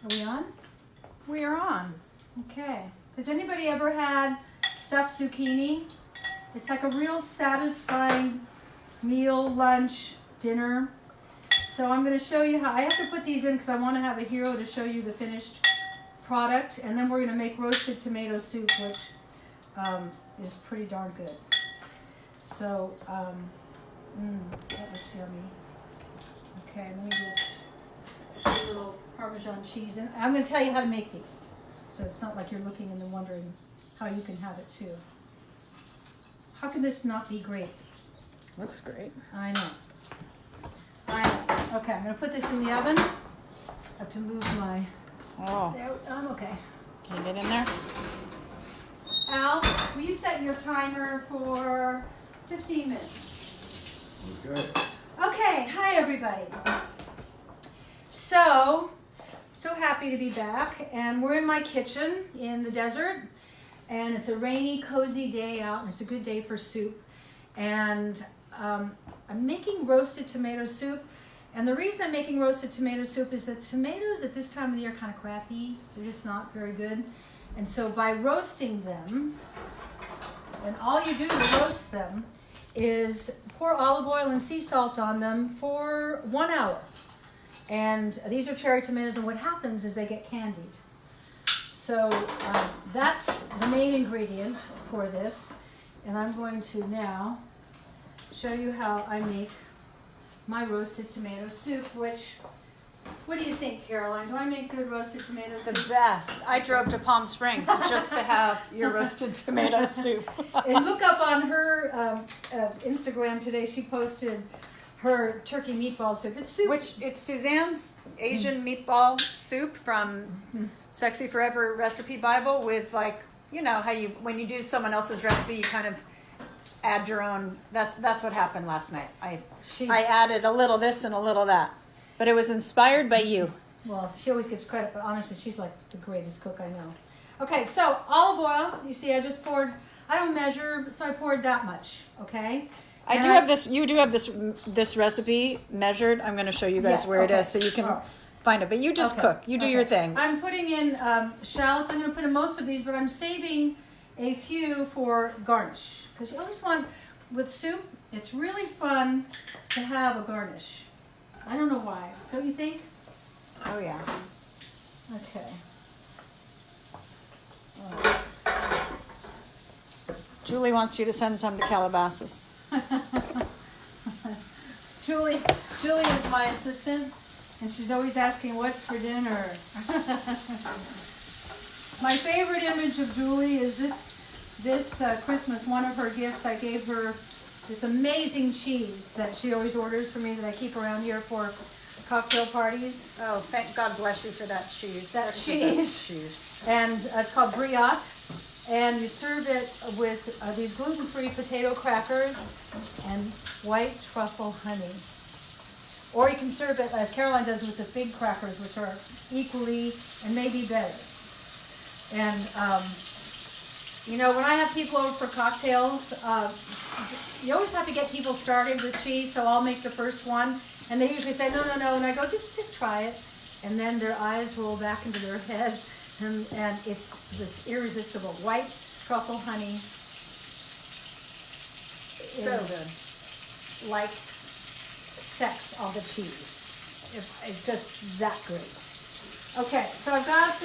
Are we on? We are on. Okay. Has anybody ever had stuffed zucchini? It's like a real satisfying meal, lunch, dinner. So I'm going to show you how. I have to put these in because I want to have a hero to show you the finished product. And then we're going to make roasted tomato soup, which is pretty darn good. So, that looks yummy. Okay, let me just put a little Parmesan cheese in. I'm going to tell you how to make these. So it's not like you're looking and then wondering how you can have it too. How can this not be great? Looks great. I know. Okay, I'm going to put this in the oven. I have to move my... Oh. There, I'm okay. Can you get in there? Al, will you set your timer for 15 minutes? Okay. Okay, hi everybody. So happy to be back, and we're in my kitchen in the desert, and it's a rainy, cozy day out, and it's a good day for soup. And I'm making roasted tomato soup, and the reason I'm making roasted tomato soup is that tomatoes at this time of the year are kind of crappy. They're just not very good. And so by roasting them, and all you do to roast them is pour olive oil and sea salt on them for 1 hour. And these are cherry tomatoes, and what happens is they get candied. So that's the main ingredient for this. And I'm going to now show you how I make my roasted tomato soup, which, what do you think, Caroline? Do I make good roasted tomato soup? The best. I drove to Palm Springs just to have your roasted tomato soup. And look up on her Instagram today, she posted her turkey meatball soup. It's soup. Which, it's Suzanne's Asian meatball soup from Sexy Forever Recipe Bible with, like, you know how you, when you do someone else's recipe, you kind of add your own. That's what happened last night. I added a little this and a little that. But it was inspired by you. Well, she always gives credit, but honestly, she's like the greatest cook I know. Okay, so olive oil. You see, I just poured, I don't measure, so I poured that much, okay? I do have this, you do have this recipe measured. I'm going to show you guys where it is so you can find it. But you just cook. You do your thing. I'm putting in shallots. I'm going to put in most of these, but I'm saving a few for garnish. Because you always want, with soup, it's really fun to have a garnish. I don't know why. Don't you think? Oh, yeah. Okay. Julie wants you to send some to Calabasas. Julie is my assistant, and she's always asking what's for dinner. My favorite image of Julie is this Christmas. One of her gifts, I gave her this amazing cheese that she always orders for me that I keep around here for cocktail parties. Oh, thank God bless you for that cheese. That cheese. And it's called briotte. And you serve it with these gluten-free potato crackers and white truffle honey. Or you can serve it, as Caroline does, with the fig crackers, which are equally and maybe better. And, you know, when I have people over for cocktails, you always have to get people started with cheese, so I'll make the first one. And they usually say, no, no, no. And I go, just try it. And then their eyes roll back into their head. And it's this irresistible white truffle honey. So good. Like sex on the cheese. It's just that great. Okay, so I've got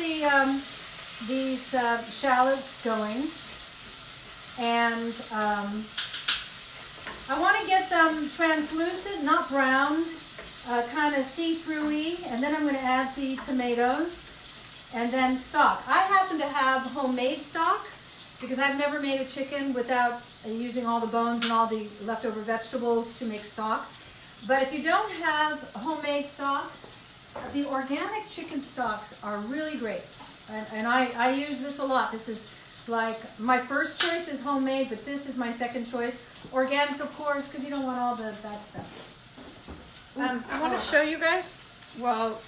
these shallots going, and I want to get them translucent, not browned, kind of see-through-y, and then I'm going to add the tomatoes. And then stock. I happen to have homemade stock because I've never made a chicken without using all the bones and all the leftover vegetables to make stock. But if you don't have homemade stock, the organic chicken stocks are really great. And I use this a lot. This is like, my first choice is homemade, but this is my second choice. Organic, of course, because you don't want all the bad stuff. I want to show you guys while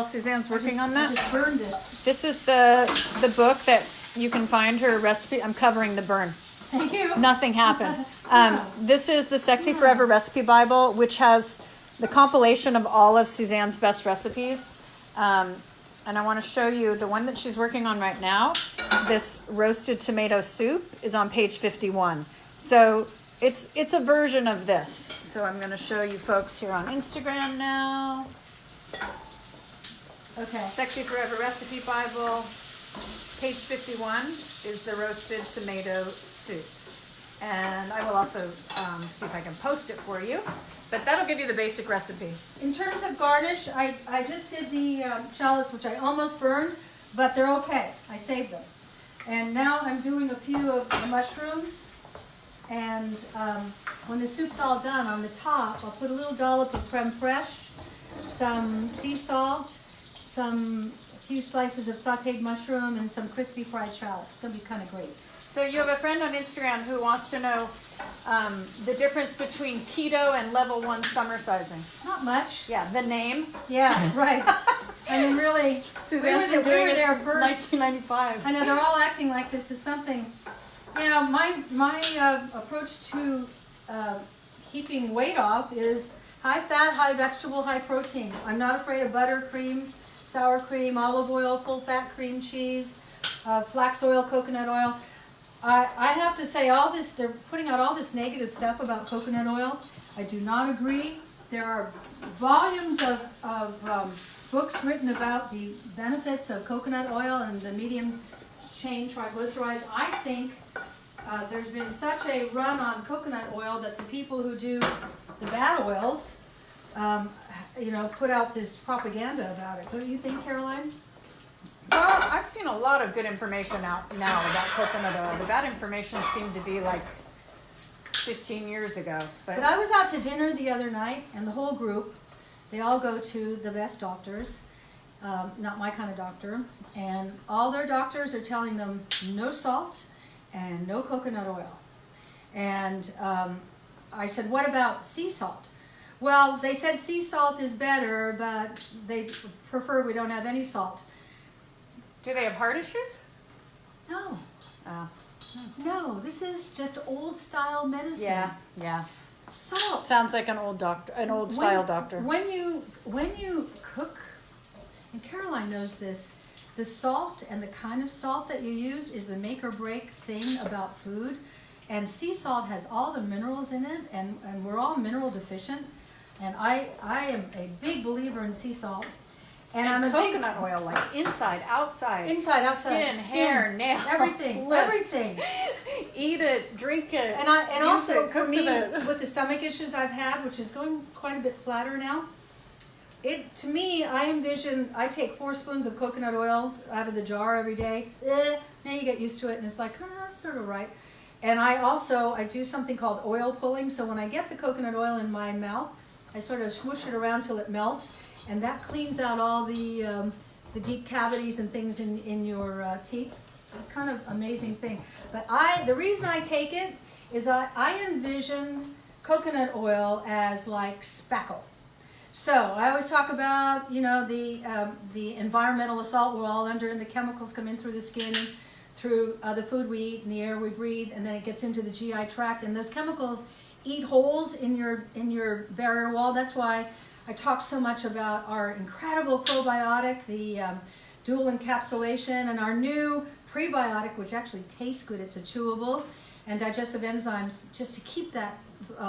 Suzanne's working on that. I just burned it. This is the book that you can find her recipe. I'm covering the burn. Thank you. Nothing happened. This is the Sexy Forever Recipe Bible, which has the compilation of all of Suzanne's best recipes. and I want to show you the one that she's working on right now. This roasted tomato soup is on page 51. So it's a version of this. So I'm going to show you folks here on Instagram now. Okay. Sexy Forever Recipe Bible, page 51 is the roasted tomato soup. And I will also see if I can post it for you. But that'll give you the basic recipe. In terms of garnish, I just did the shallots, which I almost burned, but they're okay. I saved them. And now I'm doing a few of the mushrooms. And when the soup's all done, on the top, I'll put a little dollop of creme fraiche, some sea salt, a few slices of sauteed mushroom, and some crispy fried shallots. It's going to be kind of great. So you have a friend on Instagram who wants to know the difference between keto and level 1 summer sizing. Not much. Yeah, the name. Yeah, right. I mean, really, Suzanne's we been doing were it there since first. 1995. I know, they're all acting like this is something. You know, my approach to keeping weight off is high fat, high vegetable, high protein. I'm not afraid of butter, cream, sour cream, olive oil, full fat cream cheese, flax oil, coconut oil. I have to say, all this, they're putting out all this negative stuff about coconut oil. I do not agree. There are volumes of books written about the benefits of coconut oil and the medium chain triglycerides. I think there's been such a run on coconut oil that the people who do the bad oils, put out this propaganda about it. Don't you think, Caroline? Well, I've seen a lot of good information out now about coconut oil. The bad information seemed to be like 15 years ago. But I was out to dinner the other night, and the whole group, they all go to the best doctors, not my kind of doctor, and all their doctors are telling them no salt and no coconut oil. And I said, what about sea salt? Well, they said sea salt is better, but they prefer we don't have any salt. Do they have heart issues? No. Oh. No, this is just old style medicine. Yeah. Salt. Sounds like an old doctor, an old style doctor. When you cook, and Caroline knows this, the salt and the kind of salt that you use is the make or break thing about food. And sea salt has all the minerals in it, and we're all mineral deficient. And I am a big believer in sea salt. And I'm a coconut oil, like inside, outside, outside, skin, hair, nails, everything, lips. everything. Eat it, drink it, And also it, for me, it. with the stomach issues I've had, which is going quite a bit flatter now, to me, I envision, I take 4 spoons of coconut oil out of the jar every day. Now you get used to it, and it's like, that's sort of right. And I do something called oil pulling. So when I get the coconut oil in my mouth, I sort of swoosh it around till it melts. And that cleans out all the deep cavities and things in your teeth. It's kind of amazing thing. But the reason I take it is I envision coconut oil as like spackle. So I always talk about, the environmental assault we're all under, and the chemicals come in through the skin, and through the food we eat and the air we breathe, and then it gets into the GI tract. And those chemicals eat holes in your barrier wall. That's why I talk so much about our incredible probiotic, the dual encapsulation, and our new prebiotic, which actually tastes good. It's a chewable, and digestive enzymes, just to keep that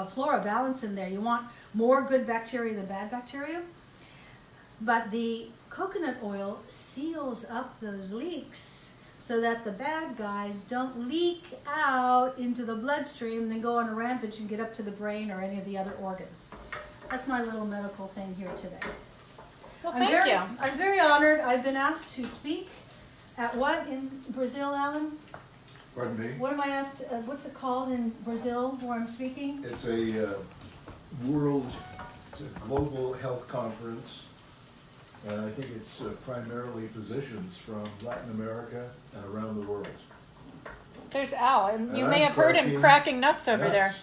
flora balance in there. You want more good bacteria than bad bacteria. But the coconut oil seals up those leaks so that the bad guys don't leak out into the bloodstream and then go on a rampage and get up to the brain or any of the other organs. That's my little medical thing here today. Well, thank you. I'm very honored. I've been asked to speak at what in Brazil, Alan? Pardon me? What am I asked? What's it called in Brazil where I'm speaking? It's a global health conference. And I think it's primarily physicians from Latin America and around the world. There's Al, and you And may I'm have heard him cracking nuts over there.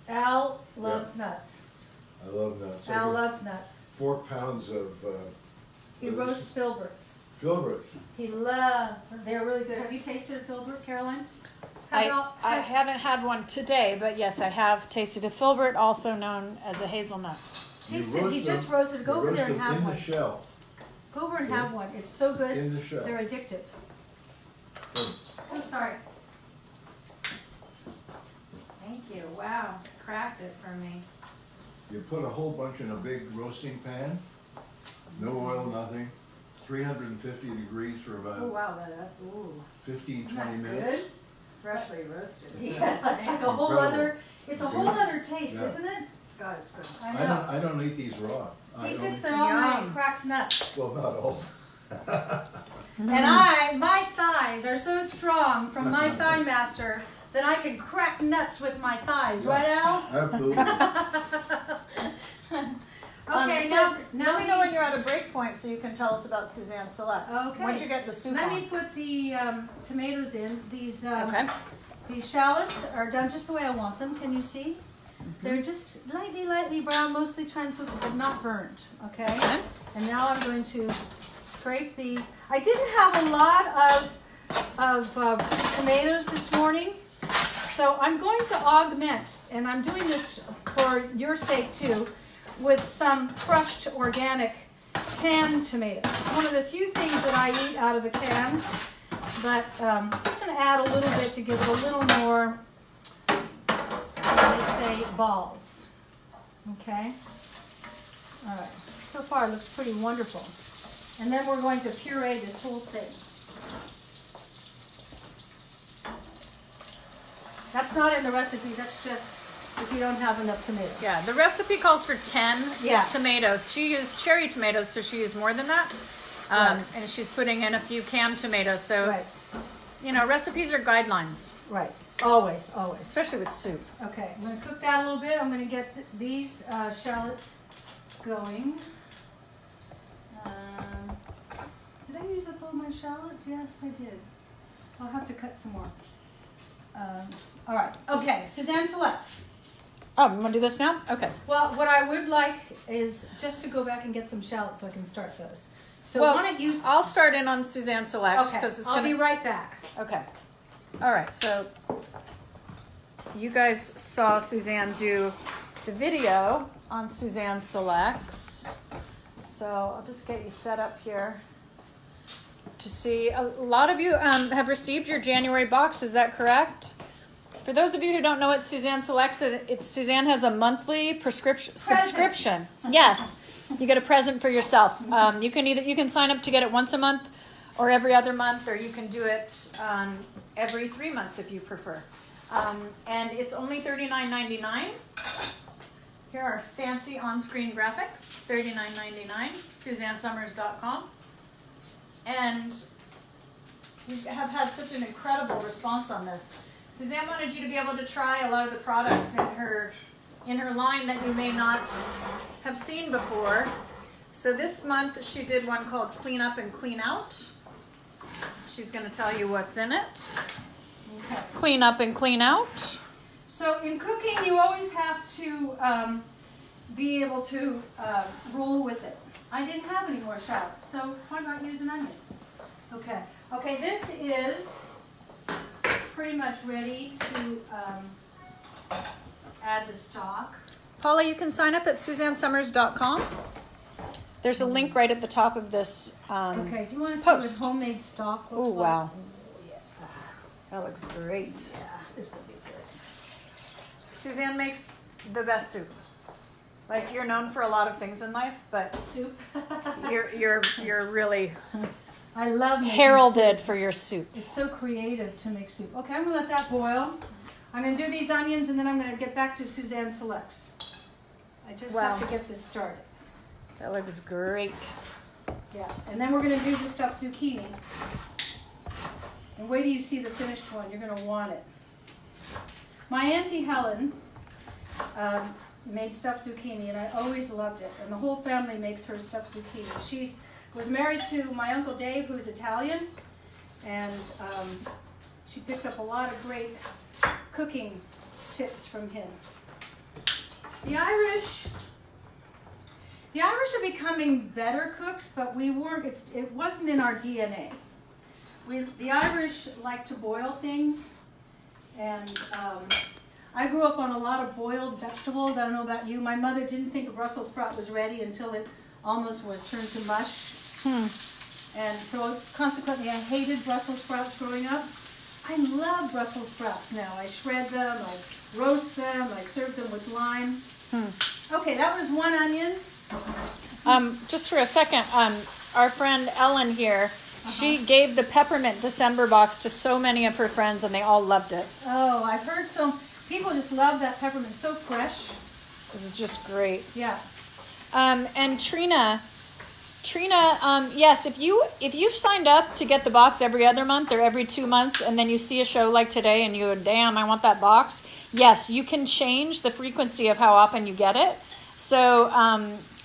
Al loves nuts. I love nuts. Al loves nuts. 4 pounds of He roasts filberts. filberts. He loves, they're really good. Have you tasted a filbert, Caroline? I haven't had one today, but yes, I have tasted a filbert, also known as a hazelnut. You Taste it. He roast just them- roasted. Go you over there roast and them have in one. the shell. Go over and have one. It's so good. In the shell. They're addictive. Oh, sorry. Thank you. Wow, cracked it for me. You put a whole bunch in a big roasting pan, no oil, nothing, 350 degrees for Oh about wow, that. Ooh. 15, Isn't 20 that minutes. good? Freshly roasted. Yeah, it's like a whole Incredible. other. It's a whole other taste, Yeah. isn't it? God, it's good. I know. I don't eat these raw. He I sits don't, there all night and Yum. cracks nuts. well, not all. And my thighs are so strong from my thigh master that I can crack nuts with my thighs, right, Al? Absolutely. Okay, so now let me know when these- you're at a break point so you can tell us about Suzanne Selects. Okay. Once you get the soup Let on. me put the tomatoes in. These Okay. these shallots are done just the way I want them. Can you see? They're just lightly brown, mostly translucent, but not burned. Okay. Okay. And now I'm going to scrape these. I didn't have a lot of tomatoes this morning, so I'm going to augment, and I'm doing this for your sake too, with some crushed organic canned tomatoes. One of the few things that I eat out of a can, but just going to add a little bit to give it a little more, they say, balls. Okay? All right. So far it looks pretty wonderful. And then we're going to puree this whole thing. That's not in the recipe, that's just if you don't have enough tomatoes. Yeah, the recipe calls for 10 Yeah. tomatoes. She used cherry tomatoes, so she used more than that. Right. And she's putting in a few canned tomatoes. So, Right, you know, recipes are guidelines, right. Always, always. especially with soup. Okay, I'm going to cook that a little bit. I'm going to get these shallots going. Did I use up all my shallots? Yes, I did. I'll have to cut some more. All right. Okay, Suzanne Selects. Oh, you want to do this now? Okay. Well, what I would like is just to go back and get some shallots so I can start those. So Well, why don't you... I'll start in on Suzanne Selects Okay, because it's I'll be gonna. right back. Okay. All right. So you guys saw Suzanne do the video on Suzanne Selects. So I'll just get you set up here to see. A lot of you have received your January box. Is that correct? For those of you who don't know what Suzanne Selects, it's Suzanne has a monthly subscription. Yes, you get a present for yourself. You can sign up to get it once a month, or every other month, or you can do it every 3 months if you prefer. And it's only $39.99. Here are fancy on-screen graphics, $39.99. SuzanneSummers.com, and we have had such an incredible response on this. Suzanne wanted you to be able to try a lot of the products in her line that you may not have seen before. So this month she did one called Clean Up and Clean Out. She's going to tell you what's in it. Okay. Clean Up and Clean Out. So in cooking, you always have to be able to roll with it. I didn't have any more shallots, so why not use an onion? Okay. Okay, this is pretty much ready to add the stock. Paula, you can sign up at SuzanneSummers.com. There's a link right at the top of this. Okay, do you want to see Post. what homemade stock looks Oh, like? wow. Yeah, That looks great. yeah, this will be good. Suzanne makes the best soup. Like, you're known for a lot of things in life, but Soup. you're really I love making heralded soup. for your soup. It's so creative to make soup. Okay, I'm gonna let that boil. I'm gonna do these onions and then I'm gonna get back to Suzanne Selects. I just Wow. have to get this started. That looks great. Yeah, and then we're gonna do the stuffed zucchini. And wait till you see the finished one, you're gonna want it. My Auntie Helen made stuffed zucchini and I always loved it. And the whole family makes her stuffed zucchini. She was married to my Uncle Dave, who's Italian, and she picked up a lot of great cooking tips from him. The Irish are becoming better cooks, but we weren't. It wasn't in our DNA. The Irish like to boil things, and I grew up on a lot of boiled vegetables. I don't know about you. My mother didn't think a Brussels sprout was ready until it almost was turned to mush. And so consequently I hated Brussels sprouts growing up. I love Brussels sprouts now. I shred them, I roast them, I serve them with lime. Okay, that was one onion. Just for a second, our friend Ellen here, she gave the peppermint December box to so many of her friends, and they all loved it. Oh, I've heard some people just love that peppermint. So fresh. This is just great. Yeah. And Trina, yes, if you've signed up to get the box every other month or every 2 months, and then you see a show like today and you go, damn, I want that box. Yes, you can change the frequency of how often you get it. So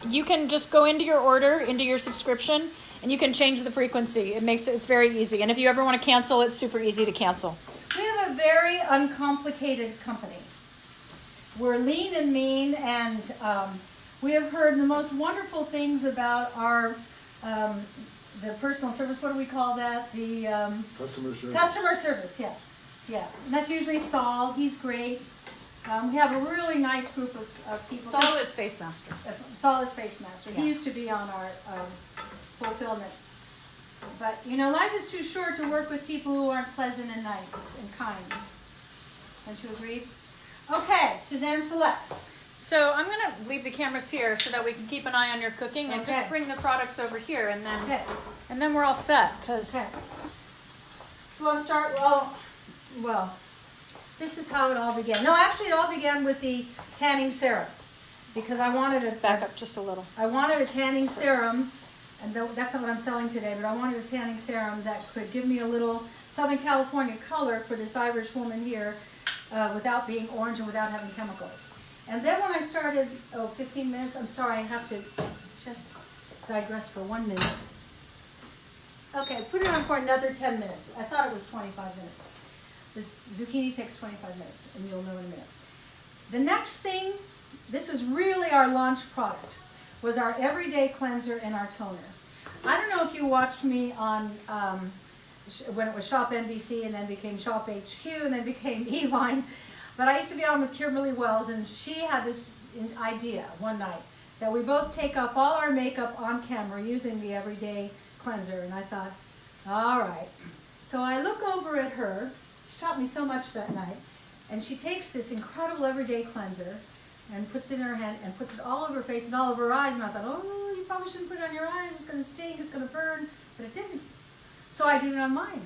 you can just go into your order, into your subscription, and you can change the frequency. It's very easy. And if you ever want to cancel, it's super easy to cancel. We have a very uncomplicated company. We're lean and mean, and we have heard the most wonderful things about our the personal service. What do we call that? The Customer service. customer service. Yeah, yeah. And that's usually Saul. He's great. We have a really nice group of people. Saul is Face Master. Saul is Space Master. Yeah. He used to be on our fulfillment. But, you know, life is too short to work with people who aren't pleasant and nice and kind. Don't you agree? Okay, Suzanne selects. So I'm going to leave the cameras here so that we can keep an eye on your cooking and Okay. just bring the products over here, and then Okay, and then we're all set. Because okay. You want to start? Well, this is how it all began. No, actually, it all began with the tanning serum. Because I wanted back up just a little. I wanted a tanning serum, and that's not what I'm selling today, but I wanted a tanning serum that could give me a little Southern California color for this Irish woman here without being orange and without having chemicals. And then when I started, 15 minutes, I'm sorry, I have to just digress for 1 minute. Okay, put it on for another 10 minutes. I thought it was 25 minutes. This zucchini takes 25 minutes, and you'll know in a minute. The next thing, this is really our launch product, was our everyday cleanser and our toner. I don't know if you watched me on when it was Shop NBC and then became Shop HQ and then became E-Line, but I used to be on with Kimberly Wells, and she had this idea one night that we both take off all our makeup on camera using the everyday cleanser, and I thought, all right. So I look over at her. She taught me so much that night, and she takes this incredible everyday cleanser and puts it in her hand and puts it all over her face and all over her eyes. And I thought, oh, you probably shouldn't put it on your eyes. It's going to sting. It's going to burn. But it didn't. So I did it on mine.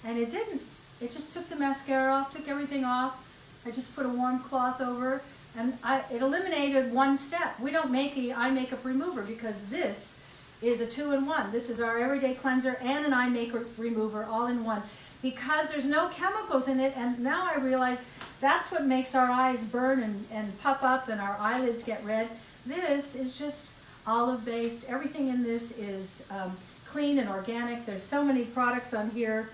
And it didn't. It just took the mascara off, took everything off. I just put a warm cloth over. And it eliminated one step. We don't make an eye makeup remover because this is a 2-in-1. This is our everyday cleanser and an eye makeup remover all in one. Because there's no chemicals in it. And now I realize that's what makes our eyes burn and puff up and our eyelids get red. This is just olive-based. Everything in this is clean and organic. There's so many products on here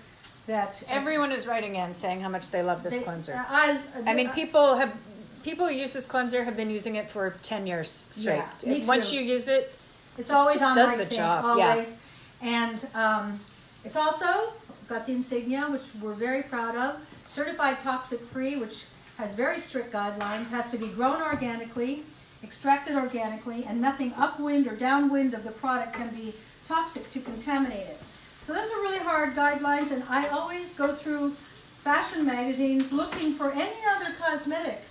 that... Everyone is writing in saying how much they love this cleanser. I mean, people who use this cleanser have been using it for 10 years straight. Yeah, me Once too. you use it, it's it always just on does my the sink, job. always. And it's also got the insignia, which we're very proud of. Certified toxic-free, which has very strict guidelines, has to be grown organically, extracted organically, and nothing upwind or downwind of the product can be toxic to contaminate it. So those are really hard guidelines, and I always go through fashion magazines looking for any other cosmetic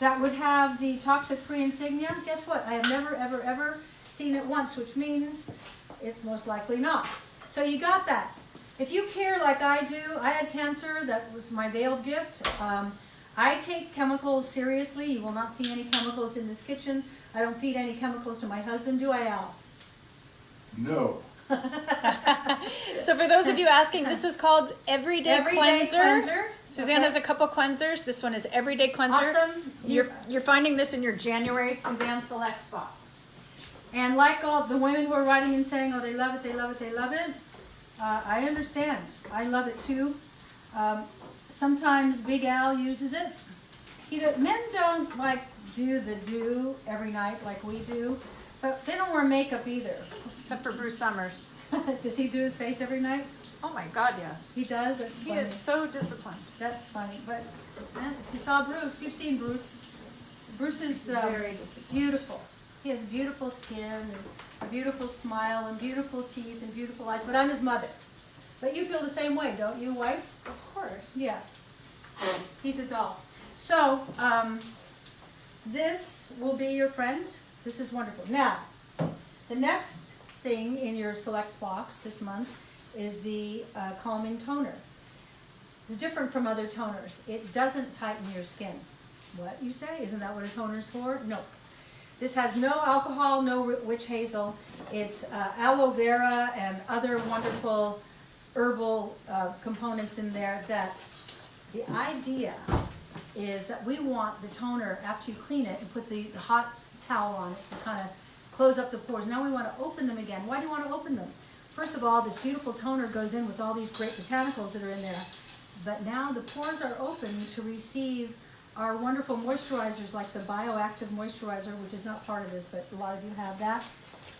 that would have the toxic-free insignia. Guess what? I have never, ever, ever seen it once, which means it's most likely not. So you got that. If you care like I do, I had cancer. That was my veiled gift. I take chemicals seriously. You will not see any chemicals in this kitchen. I don't feed any chemicals to my husband, do I, Al? No. So for those of you asking, this is called Everyday Cleanser. Suzanne Okay. has a couple cleansers. This one is Everyday Cleanser. Awesome. You're finding this in your January Suzanne Selects box. And like all the women who are writing and saying, oh, they love it, they love it, they love it, I understand. I love it too. Sometimes Big Al uses it. Men don't like do every night like we do, but they don't wear makeup either. Except for Bruce Summers. Does he do his face every night? Oh my God, yes. He does? That's He funny. is so disciplined. That's funny. But if you saw Bruce, you've seen Bruce. Bruce is Very disciplined. beautiful. He has beautiful skin and a beautiful smile and beautiful teeth and beautiful eyes, but I'm his mother. But you feel the same way, don't you, wife? Of course. Yeah. He's a doll. So, this will be your friend. This is wonderful. Now, the next thing in your selects box this month is the calming toner. It's different from other toners. It doesn't tighten your skin. What, you say? Isn't that what a toner is for? No. This has no alcohol, no witch hazel. It's aloe vera and other wonderful herbal components in there. That the idea is that we want the toner, after you clean it and put the hot towel on it to kind of close up the pores. Now we want to open them again. Why do you want to open them? First of all, this beautiful toner goes in with all these great botanicals that are in there. But now the pores are open to receive our wonderful moisturizers, like the bioactive moisturizer, which is not part of this, but a lot of you have that.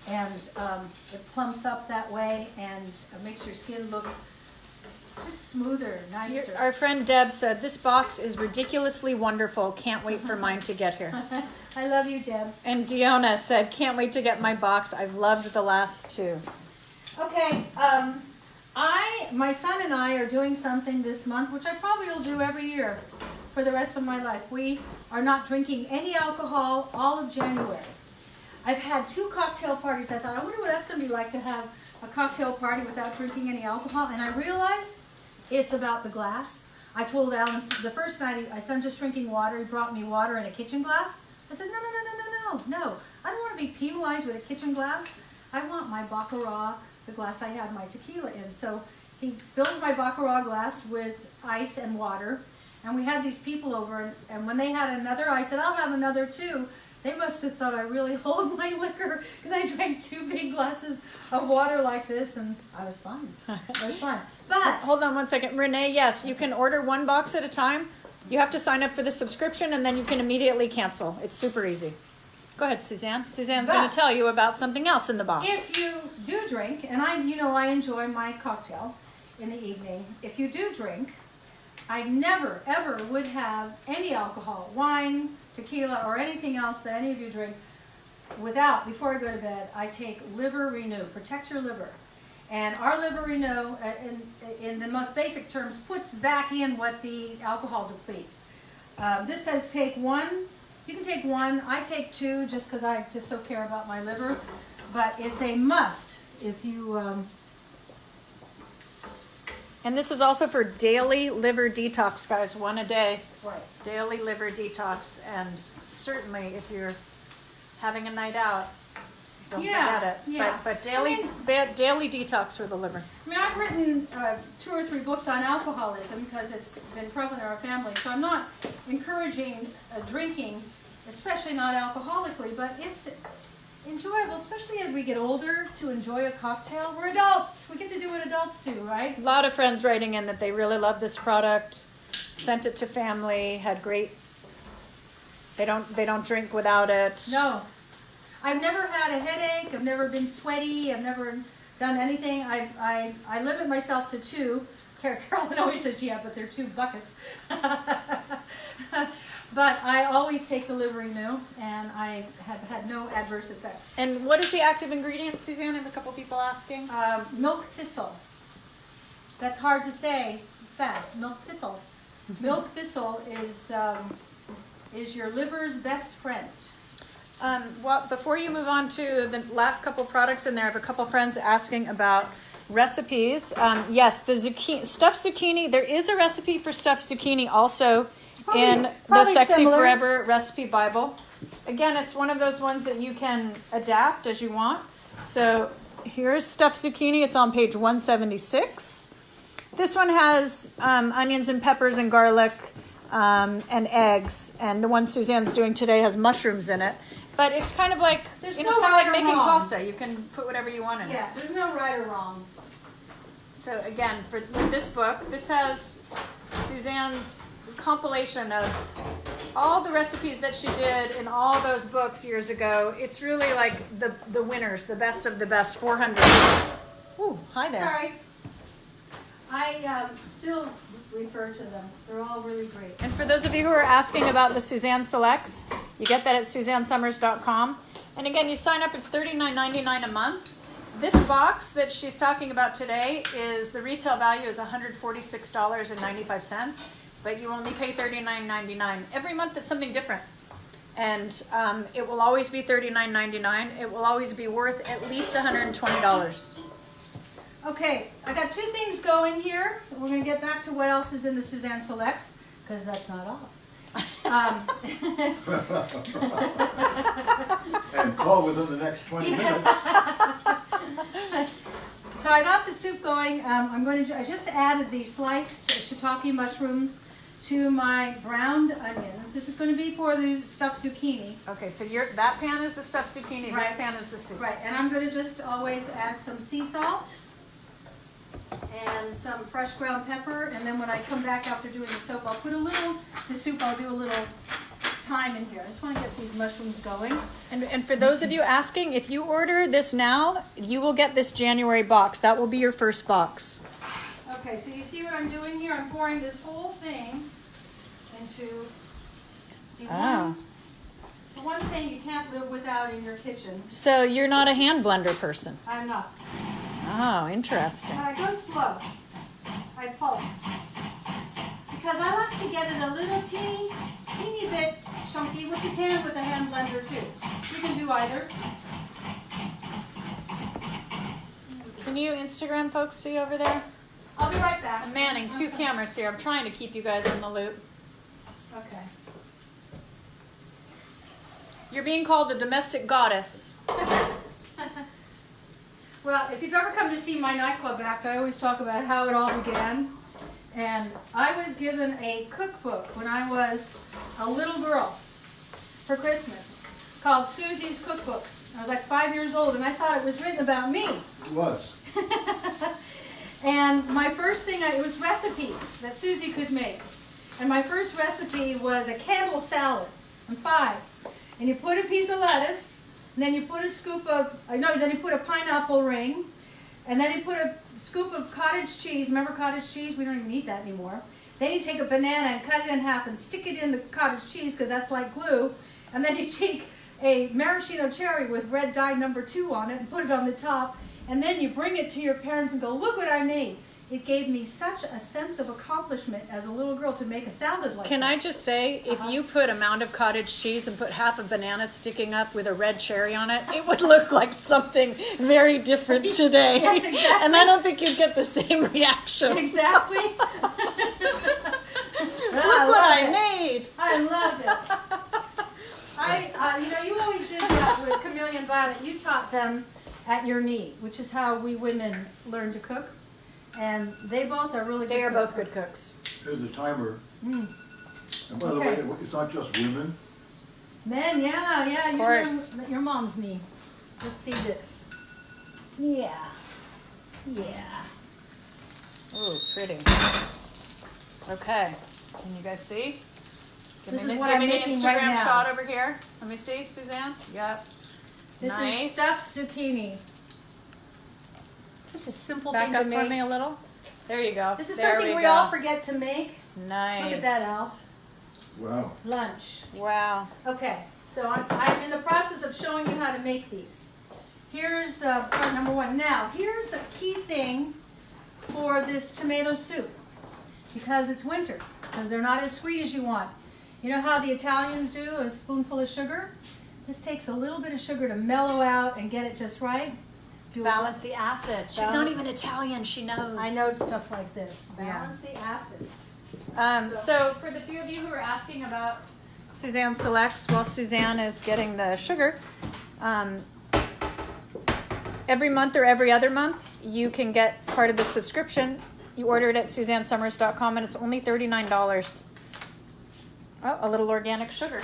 And it plumps up that way and makes your skin look just smoother, nicer. Our friend Deb said, this box is ridiculously wonderful. Can't wait for mine to get here. I love you, Deb. And Diona said, can't wait to get my box. I've loved the last two. Okay, my son and I are doing something this month, which I probably will do every year for the rest of my life. We are not drinking any alcohol all of January. I've had 2 cocktail parties. I thought, I wonder what that's going to be like to have a cocktail party without drinking any alcohol. And I realized it's about the glass. I told Alan the first night, I said, I'm just drinking water. He brought me water in a kitchen glass. I said, no. I don't want to be penalized with a kitchen glass. I want my Baccarat, the glass I had my tequila in. So he filled my Baccarat glass with ice and water. And we had these people over, and when they had another, I said, I'll have another too. They must have thought I really hold my liquor, because I drank 2 big glasses of water like this, and I was fine. I was fine. But Hold on one second. Renee, yes, you can order 1 box at a time. You have to sign up for the subscription, and then you can immediately cancel. It's super easy. Go ahead, Suzanne. Suzanne's going to tell you about something else in the box. if you do drink, and I enjoy my cocktail in the evening. If you do drink, I never, ever would have any alcohol, wine, tequila, or anything else that any of you drink without, before I go to bed, I take Liver Renew. Protect your liver. And our Liver Renew, in the most basic terms, puts back in what the alcohol depletes. This says take 1. You can take 1. I take 2 just because I just so care about my liver. But it's a must if you... And this is also for daily liver detox, guys. 1 a day. Right. Daily liver detox. And certainly if you're having a night out, don't forget it. Yeah. But daily detox for the liver. I mean, I've written 2 or 3 books on alcoholism because it's been prevalent in our family. So I'm not encouraging drinking, especially not alcoholically, but it's enjoyable, especially as we get older, to enjoy a cocktail. We're adults. We get to do what adults do, right? A lot of friends writing in that they really love this product, sent it to family, had great. They don't drink without it. No. I've never had a headache. I've never been sweaty. I've never done anything. I limit myself to 2. Carolyn always says, yeah, but they're 2 buckets. But I always take the Liver Renew, and I have had no adverse effects. And what is the active ingredient, Suzanne? I have a couple people asking. Milk thistle. That's hard to say fast. Milk thistle. Milk thistle is your liver's best friend. Well, before you move on to the last couple products in there, I have a couple friends asking about recipes. Yes, the stuffed zucchini. There is a recipe for stuffed zucchini also in the probably Sexy similar. Forever Recipe Bible. Again, it's one of those ones that you can adapt as you want. So here's stuffed zucchini. It's on page 176. This one has onions and peppers and garlic and eggs. And the one Suzanne's doing today has mushrooms in it. But it's kind of like There's it's no kind of right like or making wrong. pasta. You can put whatever you want in it. Yeah, there's no right or wrong. So again, for this book, this has Suzanne's compilation of all the recipes that she did in all those books years ago. It's really like the winners, the best of the best, 400. Ooh, hi there. Sorry. I still refer to them. They're all really great. And for those of you who are asking about the Suzanne Selects, you get that at SuzanneSummers.com. And again, you sign up, it's $39.99 a month. This box that she's talking about today is, the retail value is $146.95, but you only pay $39.99. Every month it's something different. And it will always be $39.99. It will always be worth at least $120. Okay, I got two things going here. We're going to get back to what else is in the Suzanne Selects, because that's not all. And call within the next 20 minutes. So I got the soup going. I just added the sliced shiitake mushrooms to my browned onions. This is going to be for the stuffed zucchini. Okay, so that pan is the stuffed zucchini, Right. this pan is the soup. Right, and I'm going to just always add some sea salt and some fresh ground pepper, and then when I come back after doing the soup, I'll do a little thyme in here. I just want to get these mushrooms going. And for those of you asking, if you order this now, you will get this January box. That will be your first box. Okay, so you see what I'm doing here? I'm pouring this whole thing into the one thing you can't live without in your kitchen. So you're not a hand blender person. I'm not. Oh, interesting. But I go slow. I pulse. Because I like to get it a little teeny bit chunky, which you can with a hand blender too. You can do either. Can you Instagram folks see over there? I'll be right back. I'm manning two cameras here. I'm trying to keep you guys in the loop. Okay. You're being called the domestic goddess. Well, if you've ever come to see my nightclub act, I always talk about how it all began. And I was given a cookbook when I was a little girl for Christmas called Susie's Cookbook. I was like 5 years old, and I thought it was written about me. It was. And my first thing, it was recipes that Susie could make. And my first recipe was a Campbell salad. I'm 5. And you put a piece of lettuce, and then you put a scoop of, then you put a pineapple ring, and then you put a scoop of cottage cheese. Remember cottage cheese? We don't even eat that anymore. Then you take a banana and cut it in half and stick it in the cottage cheese because that's like glue. And then you take a maraschino cherry with red dye number 2 on it and put it on the top. And then you bring it to your parents and go, look what I made. It gave me such a sense of accomplishment as a little girl to make a salad like Can that. I just say, if you put a mound of cottage cheese and put half a banana sticking up with a red cherry on it, it would look like something very different today. Yes, exactly. And I don't think you'd get the same reaction. Exactly. Look what I made. I loved it. You always did that with Camille and Violet. You taught them at your knee, which is how we women learn to cook. And they both are really good They are cooks. both good cooks. Here's a timer. And by the Okay. way, it's not just women. Men, yeah, Of course. your mom's knee. Let's see this. Yeah. Ooh, pretty. Okay. Can you guys see? This is Give what me I'm the making Instagram right now. shot over here. Let me see, Suzanne. Yep. This Nice. is stuffed zucchini. Such a simple Back thing up to for make. me a little. There you go. This is There something we go. all forget to make. Nice. Look at that, Al. Wow. Lunch. Wow. Okay, so I'm in the process of showing you how to make these. Here's part number 1. Now, here's a key thing for this tomato soup, because it's winter, because they're not as sweet as you want. You know how the Italians do a spoonful of sugar? This takes a little bit of sugar to mellow out and get it just right. Balance the acid. She's not even Italian. She knows. I know stuff like this. Yeah. Balance the acid. So for the few of you who are asking about Suzanne Selects, while Suzanne is getting the sugar, every month or every other month, you can get part of the subscription. You order it at SuzanneSummers.com, and it's only $39. Oh, a little organic sugar.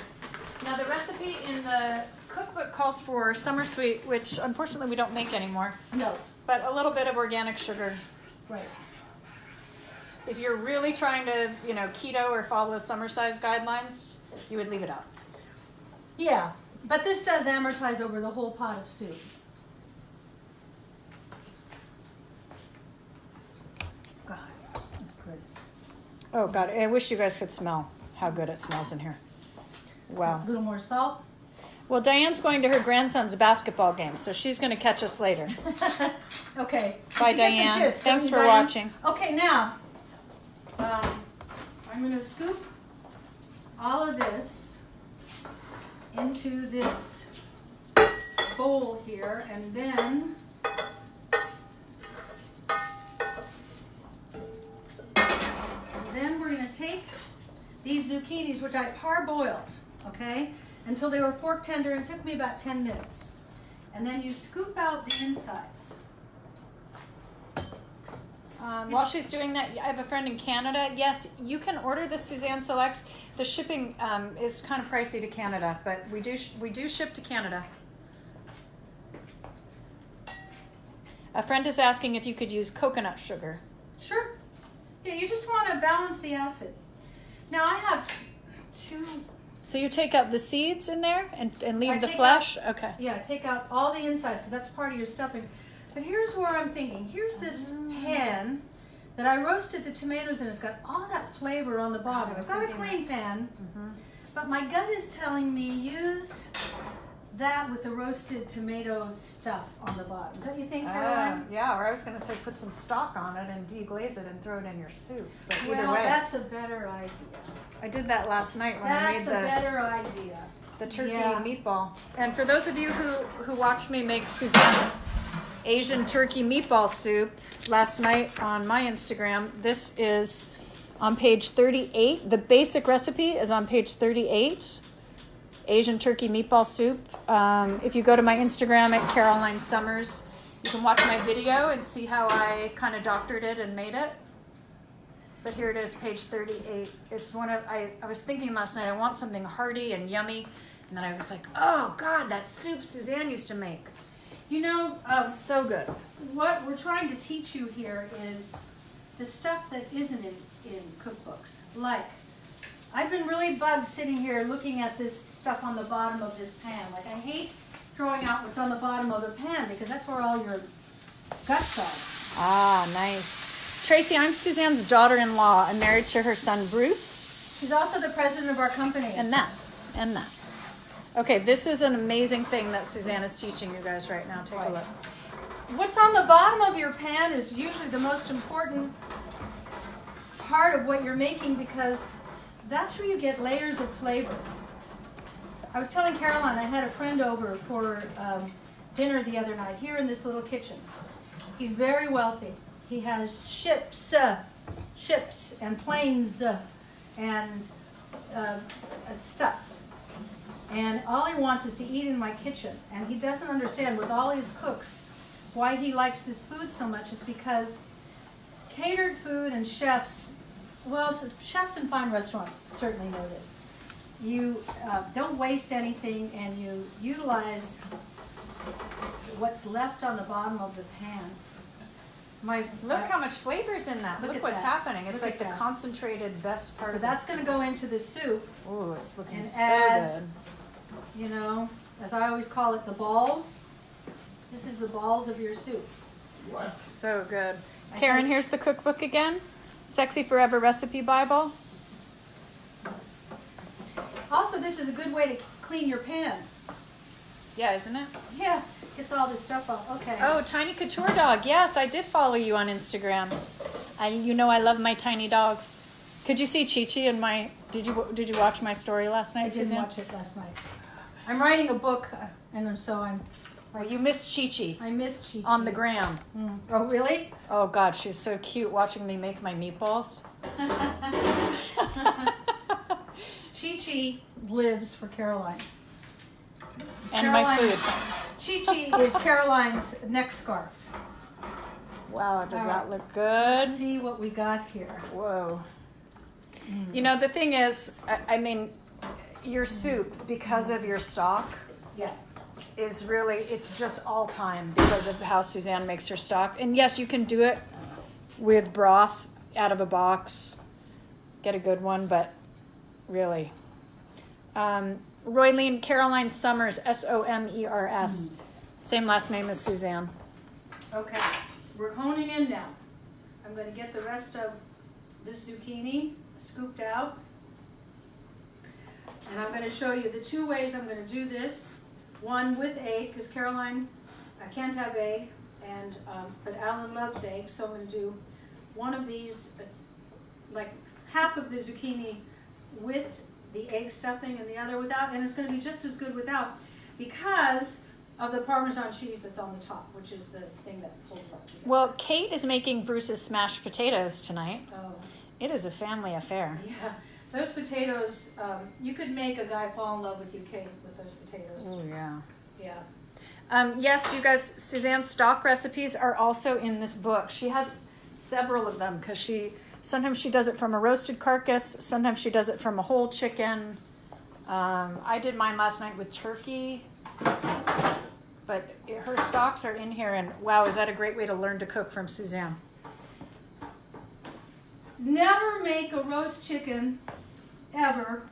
Now the recipe in the cookbook calls for summer sweet, which unfortunately we don't make anymore, No, but a little bit of organic sugar. right. If you're really trying to, keto or follow the summer size guidelines, you would leave it out. Yeah, but this does amortize over the whole pot of soup. God, that's good. Oh God, I wish you guys could smell how good it smells in here. Wow. A little more salt. Well, Diane's going to her grandson's basketball game, so she's going to catch us later. Okay. Bye, Did you get the Diane. gist, Thanks don't you, for Diane? watching. Okay, now, I'm going to scoop all of this into this bowl here, and then we're going to take these zucchinis, which I parboiled, okay, until they were fork tender, and it took me about 10 minutes. And then you scoop out the insides. While she's doing that, I have a friend in Canada. Yes, you can order the Suzanne Selects. The shipping is kind of pricey to Canada, but we do ship to Canada. A friend is asking if you could use coconut sugar. Sure. Yeah, you just want to balance the acid. Now I have two. So you take out the seeds in there and I leave the take flesh? Okay. Yeah, take out all the insides because that's part of your stuffing. But here's where I'm thinking. Here's this pan that I roasted the tomatoes in. It's got all that flavor on the bottom. It's not a clean pan, but my gut is telling me use that with the roasted tomato stuff on the bottom. Don't you think, Caroline? Yeah, or I was going to say put some stock on it and deglaze it and throw it in your soup. But either Well, way, that's a better idea. I did that last night when I made That's a better idea. the turkey Yeah. meatball. And for those of you who watched me make Suzanne's Asian turkey meatball soup last night on my Instagram, this is on page 38. The basic recipe is on page 38. Asian turkey meatball soup. If you go to my Instagram at Caroline Summers, you can watch my video and see how I kind of doctored it and made it. But here it is, page 38. It's one of, I was thinking last night, I want something hearty and yummy. And then I was like, oh God, that soup Suzanne used to make. You know, So good. what we're trying to teach you here is the stuff that isn't in cookbooks. Like, I've been really bugged sitting here looking at this stuff on the bottom of this pan. Like, I hate throwing out what's on the bottom of the pan because that's where all your guts are. Ah, nice. Tracy, I'm Suzanne's daughter-in-law. I'm married to her son, Bruce. She's also the president of our company. And that. Okay, this is an amazing thing that Suzanne is teaching you guys right now. Take a look. What's on the bottom of your pan is usually the most important part of what you're making because that's where you get layers of flavor. I was telling Caroline I had a friend over for dinner the other night here in this little kitchen. He's very wealthy. He has ships and planes and stuff. And all he wants is to eat in my kitchen. And he doesn't understand with all his cooks why he likes this food so much is because catered food and chefs, well, chefs in fine restaurants certainly know this. You don't waste anything and you utilize what's left on the bottom of the pan. Look how much flavor's in that. Look Look at what's that. happening. It's Look like at the that. concentrated best part So of that's going to go into the soup, it. Ooh, it's looking and so add- good. you know, as I always call it, the balls. This is the balls of your soup. What? So good. I Karen, said- here's the cookbook again. Sexy Forever Recipe Bible. Also, this is a good way to clean your pan. Yeah, isn't it? Yeah, gets all this stuff off. Okay. Oh, Tiny Couture Dog. Yes, I did follow you on Instagram. You know I love my tiny dog. Could you see Chi-Chi in my? Did you watch my story last night, I didn't Suzanne? watch it last night. I'm writing a book, and so Well, you missed Chi-Chi I missed Chi-Chi. on the gram. Oh, really? Oh God, she's so cute watching me make my meatballs. Chi-Chi lives for Caroline. And my Caroline- food. Chi-Chi is Caroline's neck scarf. Wow, does All that right. look Let's good? see what we got here. Whoa. You know, the thing is, I mean, your soup, because of your stock, Yeah. is really, it's just all time because of how Suzanne makes her stock. And yes, you can do it with broth out of a box, get a good one, but really. Roylene Caroline Summers, Somers, same last name as Suzanne. Okay, we're honing in now. I'm going to get the rest of this zucchini scooped out. And I'm going to show you the two ways I'm going to do this. One with egg, because Caroline can't have egg, and but Alan loves egg, so I'm going to do one of these, like half of the zucchini with the egg stuffing and the other without, and it's going to be just as good without because of the Parmesan cheese that's on the top, which is the thing that pulls it up together. Well, Kate is making Bruce's smashed potatoes tonight. Oh, It is a family affair. yeah. Those potatoes, you could make a guy fall in love with you, Kate, with those potatoes. Oh, yeah. Yeah. Yes, you guys, Suzanne's stock recipes are also in this book. She has several of them because sometimes she does it from a roasted carcass, sometimes she does it from a whole chicken. I did mine last night with turkey, but her stocks are in here, and wow, is that a great way to learn to cook from Suzanne. Never make a roast chicken ever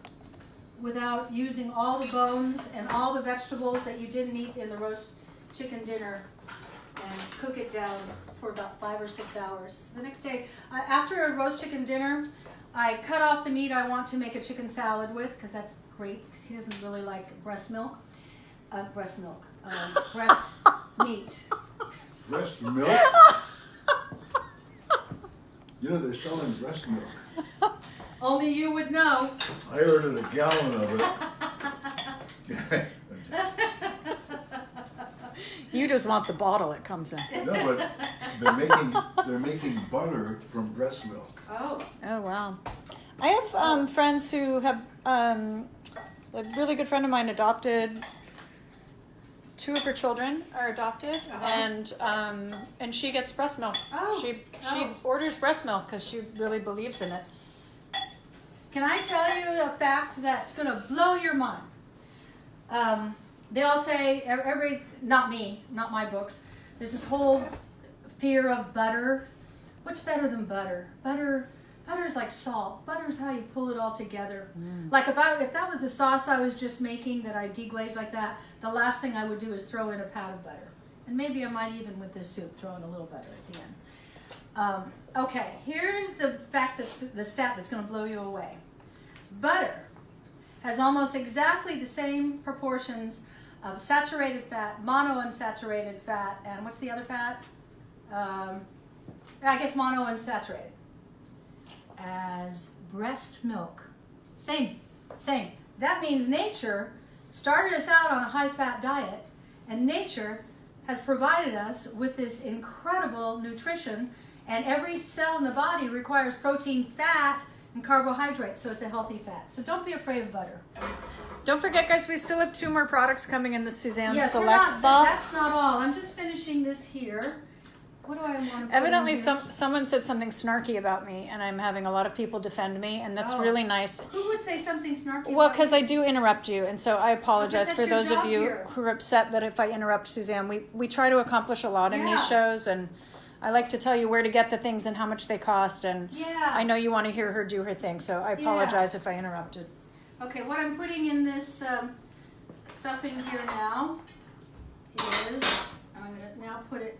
without using all the bones and all the vegetables that you didn't eat in the roast chicken dinner and cook it down for about 5 or 6 hours. The next day, after a roast chicken dinner, I cut off the meat I want to make a chicken salad with, because that's great, because he doesn't really like breast meat. Breast milk? You know, they're selling breast milk. Only you would know. I ordered a gallon of it. You just want the bottle it comes in. No, but they're making butter from breast milk. Oh. Oh, wow. I have friends who have, a really good friend of mine adopted, 2 of her children are adopted, and she gets breast milk. Oh. She orders breast milk because she really believes in it. Can I tell you a fact that's going to blow your mind? They all say, not me, not my books, there's this whole fear of butter. What's better than butter? Butter's like salt. Butter's how you pull it all together. Like if that was a sauce I was just making that I deglaze like that, the last thing I would do is throw in a pat of butter. And maybe I might even with this soup throw in a little butter at the end. Okay, here's the fact the stat that's going to blow you away. Butter has almost exactly the same proportions of saturated fat, monounsaturated fat, and what's the other fat? I guess monounsaturated, as breast milk. Same. That means nature started us out on a high-fat diet, and nature has provided us with this incredible nutrition, and every cell in the body requires protein, fat, and carbohydrates, so it's a healthy fat. So don't be afraid of butter. Don't forget, guys, we still have 2 more products coming in the Suzanne Yes, Selects box. That's not all. I'm just finishing this here. What do I want to put Evidently, in here? someone said something snarky about me, and I'm having a lot of people defend me, and that's really nice. Who would say something snarky? Well, about because you? I do interrupt you, and so I apologize that's for your those of job you here. who are upset that if I interrupt Suzanne. We try to accomplish a lot in these Yeah. shows, and I like to tell you where to get the things and how much they cost, and Yeah. I know you want to hear her do her thing, so I apologize if I interrupted. Okay, what I'm putting in this stuffing here now is, I'm going to now put it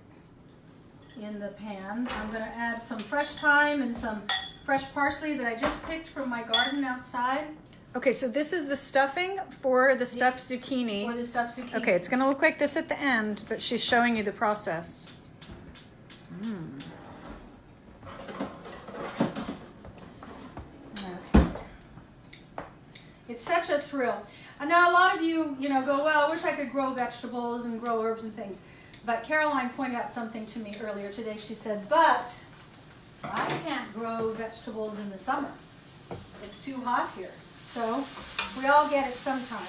in the pan. I'm going to add some fresh thyme and some fresh parsley that I just picked from my garden outside. Okay, so this is the stuffing for the stuffed zucchini. Or the stuffed zucchini. Okay, it's going to look like this at the end, but she's showing you the process. Okay. It's such a thrill. And now a lot of you, go, well, I wish I could grow vegetables and grow herbs and things. But Caroline pointed out something to me earlier today. She said, but I can't grow vegetables in the summer. It's too hot here. So we all get it sometime.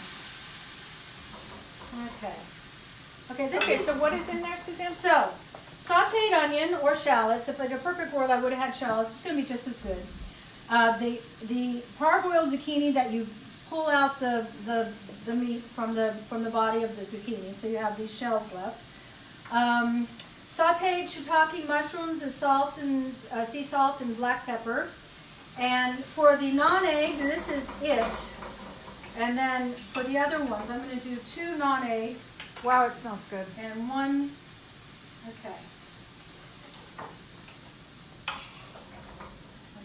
Okay, So what is in there, Suzanne? so sauteed onion or shallots. If in a perfect world I would have had shallots, it's going to be just as good. The parboiled zucchini that you pull out the meat from the body of the zucchini, so you have these shells left. Sauteed shiitake mushrooms is salt and sea salt and black pepper. And for the non-egg, this is it. And then for the other ones, I'm going to do 2 non-egg Wow, it smells good. and 1. Okay.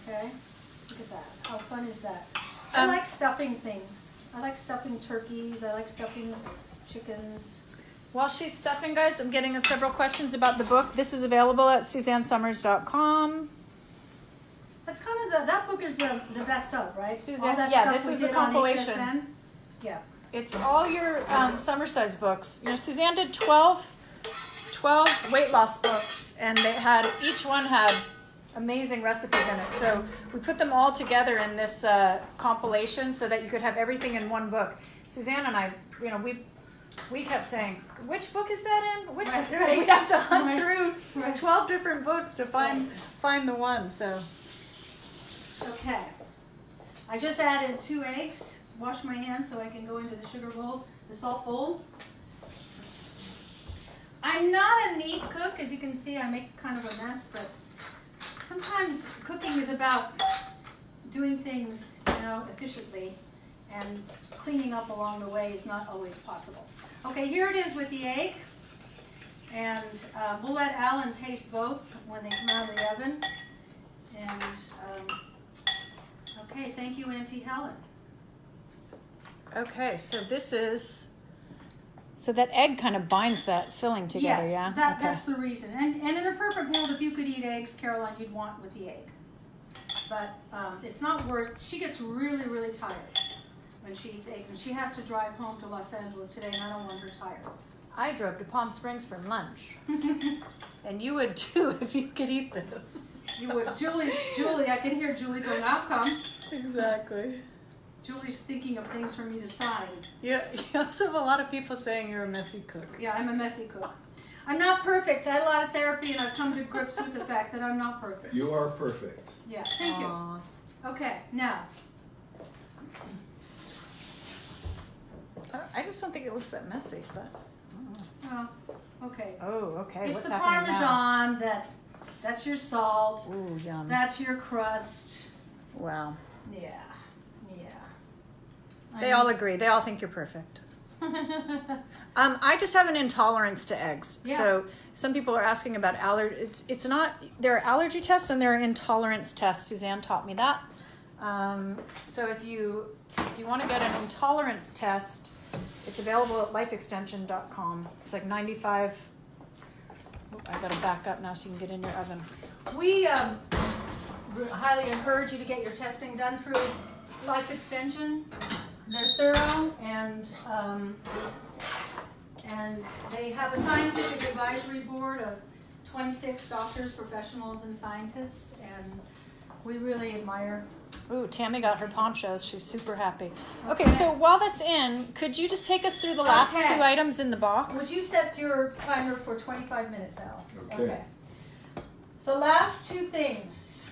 Okay. Look at that. How fun is that? I like stuffing things. I like stuffing turkeys. I like stuffing chickens. While she's stuffing, guys, I'm getting several questions about the book. This is available at SuzanneSummers.com. That's kind of that book is the best of, right? Suzanne, All that yeah, stuff this we is the did on compilation. HSN. Yeah. It's all your summer size books. You know, Suzanne did 12 weight loss books, and each one had amazing recipes in it. So we put them all together in this compilation so that you could have everything in one book. Suzanne and I, you know, we kept saying, which book is that in? Which Right. we'd have to hunt Right. through Right. 12 different books to find the one. So Okay. I just added 2 eggs. Wash my hands so I can go into the sugar bowl, the salt bowl. I'm not a neat cook, as you can see. I make kind of a mess, but sometimes cooking is about doing things, you know, efficiently, and cleaning up along the way is not always possible. Okay, here it is with the egg, and we'll let Alan taste both when they come out of the oven. And okay, thank you, Auntie Helen. okay, so that egg kind of binds that filling together, Yes, yeah? that's the reason. And in a perfect world, if you could eat eggs, Caroline, you'd want with the egg. But it's not worth. She gets really, really tired when she eats eggs, and she has to drive home to Los Angeles today, and I don't want her tired. I drove to Palm Springs for lunch. And you would too if you could eat this. You would, Julie. I can hear Julie going, "I'll come." Exactly. Julie's thinking of things for me to sign. Yeah, you also have a lot of people saying you're a messy cook. Yeah, I'm a messy cook. I'm not perfect. I had a lot of therapy, and I've come to grips with the fact that I'm not perfect. You are perfect. Yeah, thank you. Aw. Okay, now. I just don't think it looks that messy, but. Oh, okay. Oh, okay. It's What's the happening now? Parmesan. That's your salt. Ooh, yum. That's your crust. Wow. Yeah. They all agree. They all think you're perfect. I just have an intolerance to eggs. Yeah. So some people are asking about It's not. There are allergy tests and there are intolerance tests. Suzanne taught me that. So if you want to get an intolerance test, it's available at lifeextension.com. It's like 95. Oh, I got to back up now so you can get in your oven. We highly encourage you to get your testing done through Life Extension. They're thorough, and they have a scientific advisory board of 26 doctors, professionals, and scientists, and we really admire. Ooh, Tammy got her ponchos. She's super happy. Okay, so while that's in, could you just take us through the last Okay. 2 items in the box? Would you set your timer for 25 minutes, Al? Okay. The last 2 things.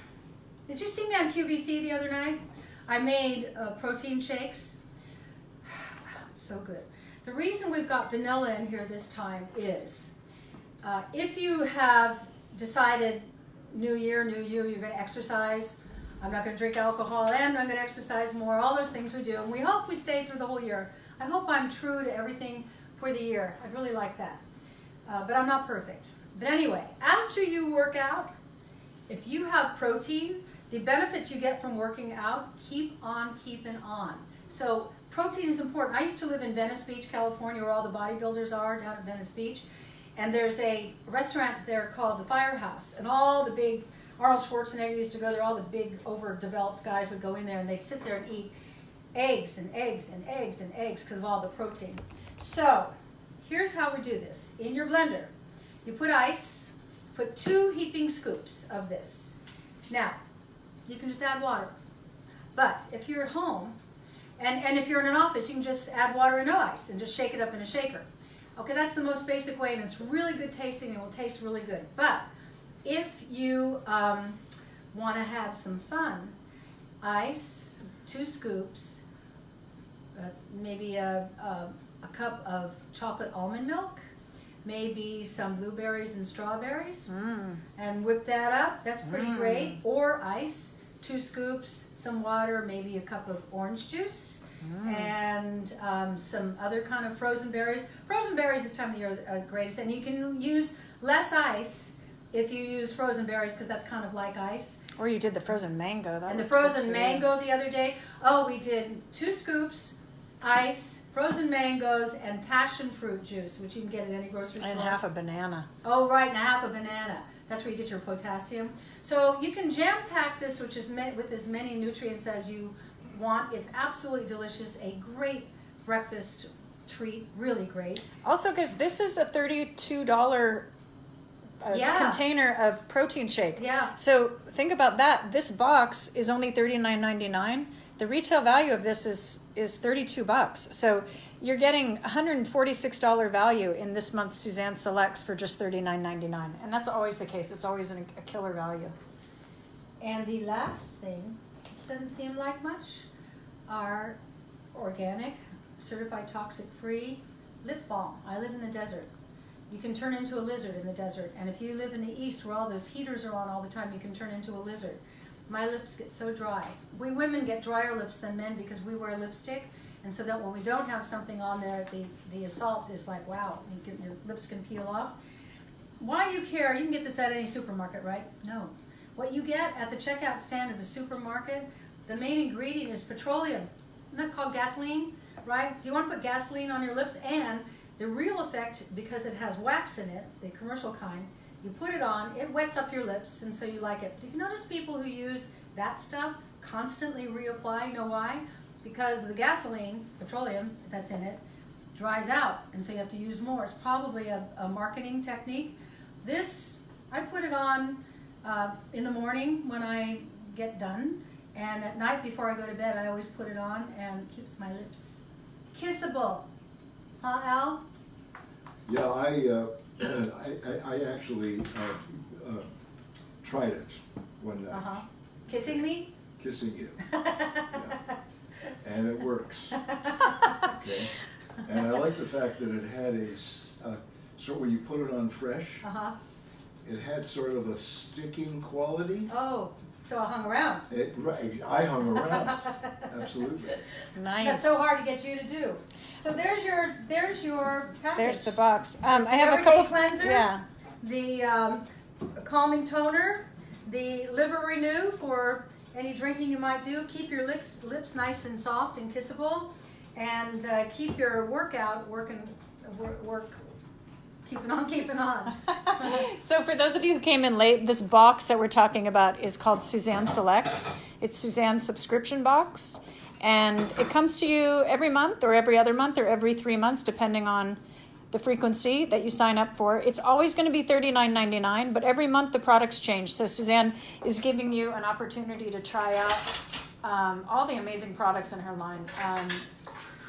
Did you see me on QVC the other night? I made protein shakes. Wow, it's so good. The reason we've got vanilla in here this time is if you have decided new year, new you, you're going to exercise, I'm not going to drink alcohol, and I'm going to exercise more, all those things we do, and we hope we stay through the whole year. I hope I'm true to everything for the year. I really like that. But I'm not perfect. But anyway, after you work out, if you have protein, the benefits you get from working out keep on keeping on. So protein is important. I used to live in Venice Beach, California, where all the bodybuilders are, down at Venice Beach. And there's a restaurant there called the Firehouse. And all the big, Arnold Schwarzenegger used to go there, all the big overdeveloped guys would go in there and they'd sit there and eat eggs and eggs and eggs and eggs because of all the protein. So here's how we do this. In your blender, you put ice, put 2 heaping scoops of this. Now, you can just add water. But if you're at home, and if you're in an office, you can just add water and no ice and just shake it up in a shaker. Okay, that's the most basic way, and it's really good tasting and it will taste really good. But if you want to have some fun, ice, 2 scoops, maybe a cup of chocolate almond milk, maybe some blueberries and strawberries, and whip that up. That's pretty great. Or ice, 2 scoops, some water, maybe a cup of orange juice, and some other kind of frozen berries. Frozen berries this time of the year are the greatest, and you can use less ice if you use frozen berries because that's kind of like ice. Or you did the frozen mango. And the frozen mango the other day, we did 2 scoops ice, frozen mangoes, and passion fruit juice, which you can get at any grocery store. And half a banana. Oh, right, and a half a banana. That's where you get your potassium. So you can jam pack this, which is met with as many nutrients as you want. It's absolutely delicious. A great breakfast treat, really great. Also, because this is a $32 Yeah. container of protein shake. Yeah. So think about that. This box is only $39.99. The retail value of this is $32. So you're getting $146 value in this month's Suzanne Selects for just $39.99. And that's always the case. It's always a killer value. And the last thing, doesn't seem like much, are organic, certified toxic-free lip balm. I live in the desert. You can turn into a lizard in the desert. And if you live in the east where all those heaters are on all the time, you can turn into a lizard. My lips get so dry. We women get drier lips than men because we wear lipstick. And so that when we don't have something on there, the assault is like, wow, your lips can peel off. Why do you care? You can get this at any supermarket, right? No. What you get at the checkout stand of the supermarket, the main ingredient is petroleum. Isn't that called gasoline, right? Do you want to put gasoline on your lips? And the real effect, because it has wax in it, the commercial kind, you put it on, it wets up your lips, and so you like it. But if you notice people who use that stuff constantly reapply, you know why? Because the gasoline, petroleum that's in it, dries out, and so you have to use more. It's probably a marketing technique. This, I put it on in the morning when I get done, and at night before I go to bed, I always put it on, and it keeps my lips kissable. Huh, Al? Yeah, I actually tried it one night. Uh-huh. Kissing me? Kissing you. Yeah. And it works. Okay. And I like the fact that it had sort of when you put it on fresh, Uh-huh. it had sort of a sticking quality. Oh, so I hung around. Right, I hung around. Absolutely. Nice. That's so hard to get you to do. So there's your package. There's the box. I The have a Everyday couple. cleanser. Yeah. The calming toner, the liver renew for any drinking you might do. Keep your lips nice and soft and kissable, and keep your workout keeping on. So for those of you who came in late, this box that we're talking about is called Suzanne Selects. It's Suzanne's subscription box, and it comes to you every month or every other month or every 3 months, depending on the frequency that you sign up for. It's always going to be $39.99, but every month the products change. So Suzanne is giving you an opportunity to try out all the amazing products in her line.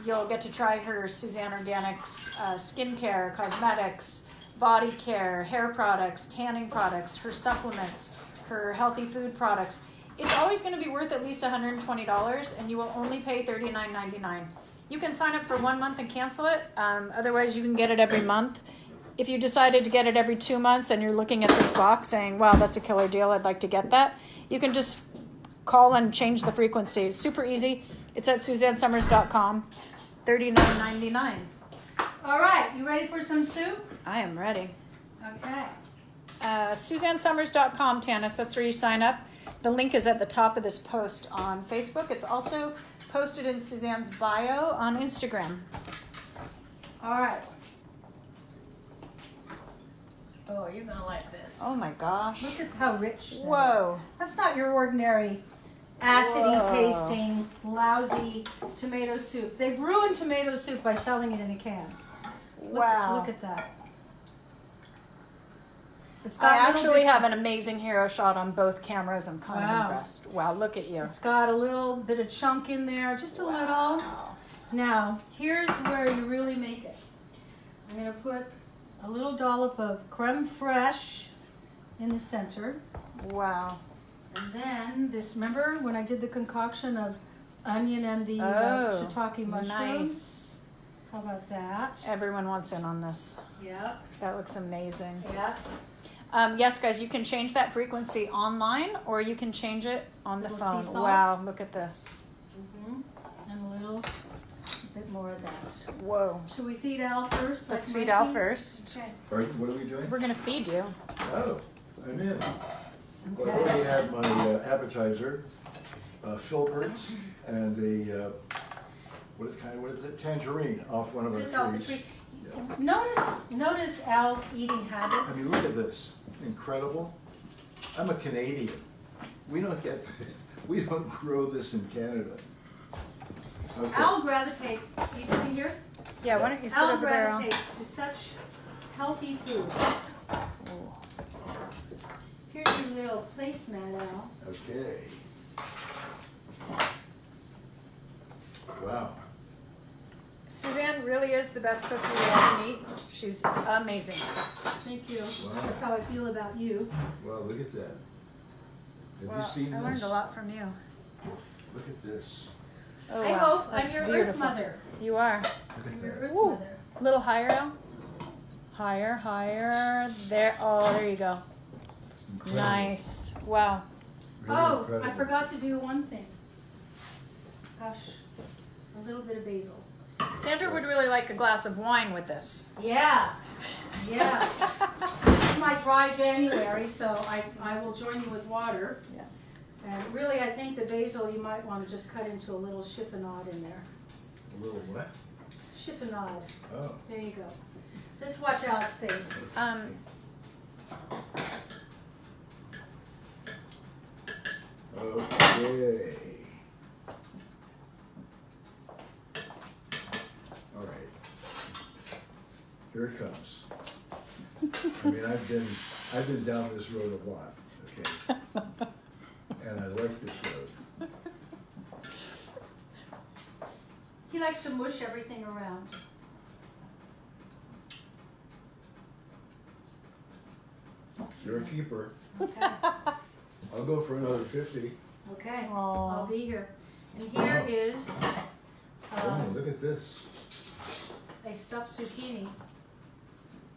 You'll get to try her Suzanne Organics skincare, cosmetics, body care, hair products, tanning products, her supplements, her healthy food products. It's always going to be worth at least $120, and you will only pay $39.99. You can sign up for 1 month and cancel it. Otherwise, you can get it every month. If you decided to get it every 2 months and you're looking at this box saying, wow, that's a killer deal, I'd like to get that, you can just call and change the frequency. It's super easy. It's at SuzanneSummers.com. $39.99. All right, you ready for some soup? I am ready. Okay. SuzanneSummers.com, Tanis. That's where you sign up. The link is at the top of this post on Facebook. It's also posted in Suzanne's bio on Instagram. All right. Oh, you're gonna like this. Oh my gosh. Look at how rich that Whoa. is. That's not your ordinary acidy tasting, lousy tomato soup. They've ruined tomato soup by selling it in a can. Wow. Look at that. It's I got little actually bits- have an amazing hero shot on both cameras. I'm kind Wow. of impressed. Wow, look at you. It's got a little bit of chunk in there, just a little. Now, here's where you really make it. I'm going to put a little dollop of creme fraiche in the center. Wow. And then this, remember when I did the concoction of onion and the shiitake mushrooms? Nice. How about that? Everyone wants in on this. Yep. That looks amazing. Yep. Yes, guys, you can change that frequency online or you can change it on the Little phone. sea salt. Wow, look at this. And a little bit more of that. Whoa. Should we feed Al first? Let's like feed Al Mikey? first. Okay. What are we doing? We're going to feed you. Oh, I'm in. Well, I Okay. already had my appetizer, filberts, and a what is it? Tangerine off one of our trees. Just off the tree. Yeah. Notice Al's eating habits. I mean, look at this. Incredible. I'm a Canadian. We don't grow this in Canada. Okay. Al gravitates, you sitting here? Yeah, why don't you sit Al over there? Al? gravitates to such healthy food. Here's your little placemat, Al. Okay. Wow. Suzanne really is the best cook you will ever meet. She's amazing. Thank you. Wow. That's how I feel about you. Well, look at that. Have Well, you seen I this? learned a lot from you. Look at this. Oh, I wow. hope I'm That's your beautiful. Earth Mother. You are. Look I'm at your that. Earth Woo. Mother. A little higher, Al. Higher, higher. There. Oh, there you go. Incredible. Nice. Wow. Really Oh, incredible. I forgot to do one thing. Gosh, a little bit of basil. Sandra would really like a glass of wine with this. Yeah, yeah. This is my dry January, so I will join you with water. Yeah. And really, I think the basil you might want to just cut into a little chiffonade in there. A little what? Chiffonade. Oh. There you go. Let's watch Al's face. Okay. All right. Here it comes. I mean, I've been down this road a lot, okay? And I like this road. He likes to mush everything around. You're a keeper. Okay. I'll go for another 50. Okay. Aw. I'll be here. And here is Oh, look at this. a stuffed zucchini,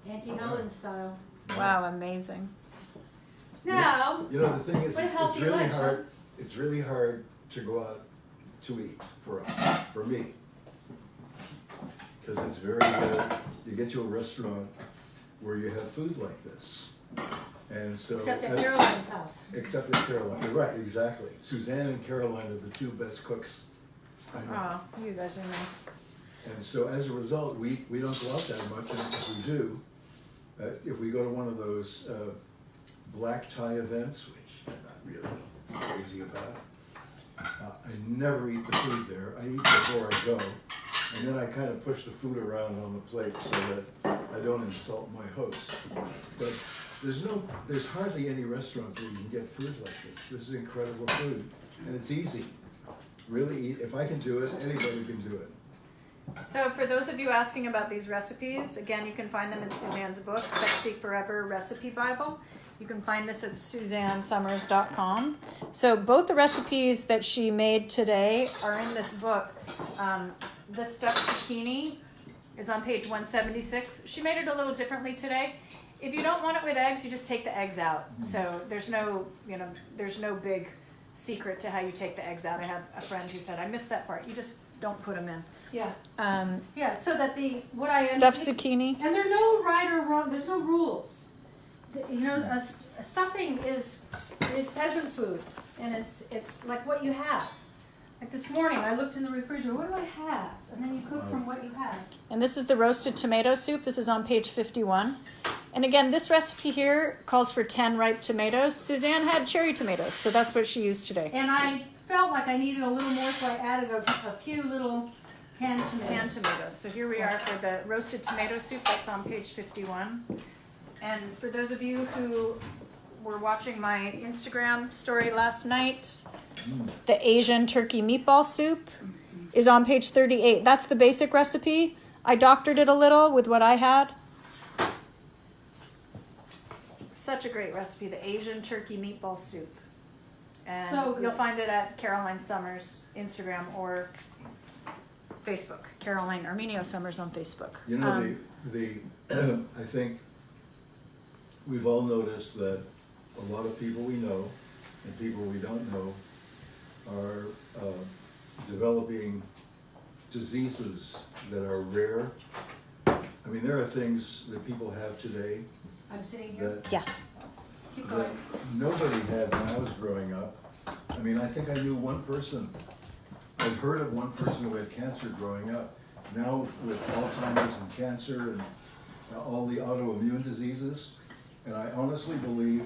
Auntie Helen style. Wow, amazing. Now, You know, the thing is, What a it's healthy really lunch, huh? hard. It's really hard to go out to eat for us, for me, because it's very. You get to a restaurant where you have food like this, and so. except at Caroline's house. Except at Caroline. You're right, exactly. Suzanne and Caroline are the two best cooks I know. Oh, you guys are nice. And so as a result, we don't go out that much, and if we do, if we go to one of those black tie events, which I'm not really crazy about, I never eat the food there. I eat before I go, and then I kind of push the food around on the plate so that I don't insult my host. But there's hardly any restaurants where you can get food like this. This is incredible food, and it's easy. Really, if I can do it, anybody can do it. So for those of you asking about these recipes, again, you can find them in Suzanne's book, Sexy Forever Recipe Bible. You can find this at SuzanneSummers.com. So both the recipes that she made today are in this book. The stuffed zucchini is on page 176. She made it a little differently today. If you don't want it with eggs, you just take the eggs out. So there's no big secret to how you take the eggs out. I have a friend who said, I missed that part. You just don't put them in. Yeah. Yeah, so that what I Stuffed zucchini. And there's no right or wrong. There's no rules. You know, a stuffing is peasant food, and it's like what you have. Like this morning, I looked in the refrigerator. What do I have? And then you cook from what you have. And this is the roasted tomato soup. This is on page 51. And again, this recipe here calls for 10 ripe tomatoes. Suzanne had cherry tomatoes, so that's what she used today. And I felt like I needed a little more, so I added a few little canned tomatoes. Canned tomatoes. So here we are for the roasted tomato soup. That's on page 51. And for those of you who were watching my Instagram story last night, the Asian turkey meatball soup is on page 38. That's the basic recipe. I doctored it a little with what I had. Such a great recipe, the Asian turkey meatball soup. And So good. you'll find it at Caroline Summers Instagram or Facebook. Caroline Arminio Summers on Facebook. You know, I think we've all noticed that a lot of people we know and people we don't know are developing diseases that are rare. I mean, there are things that people have today I'm sitting here. that, Yeah. Keep that going. nobody had when I was growing up. I mean, I think I knew one person that had heard of one person who had cancer growing up. Now with Alzheimer's and cancer and all the autoimmune diseases, and I honestly believe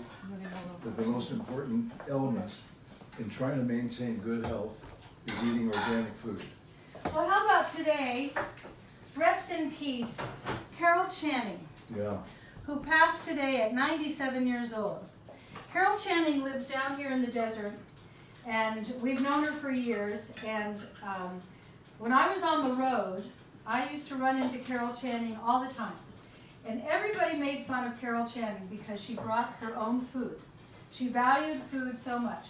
that the most important element in trying to maintain good health is eating organic food. Well, how about today, rest in peace, Carol Channing, Yeah. who passed today at 97 years old. Carol Channing lives down here in the desert, and we've known her for years, and when I was on the road, I used to run into Carol Channing all the time. And everybody made fun of Carol Channing because she brought her own food. She valued food so much.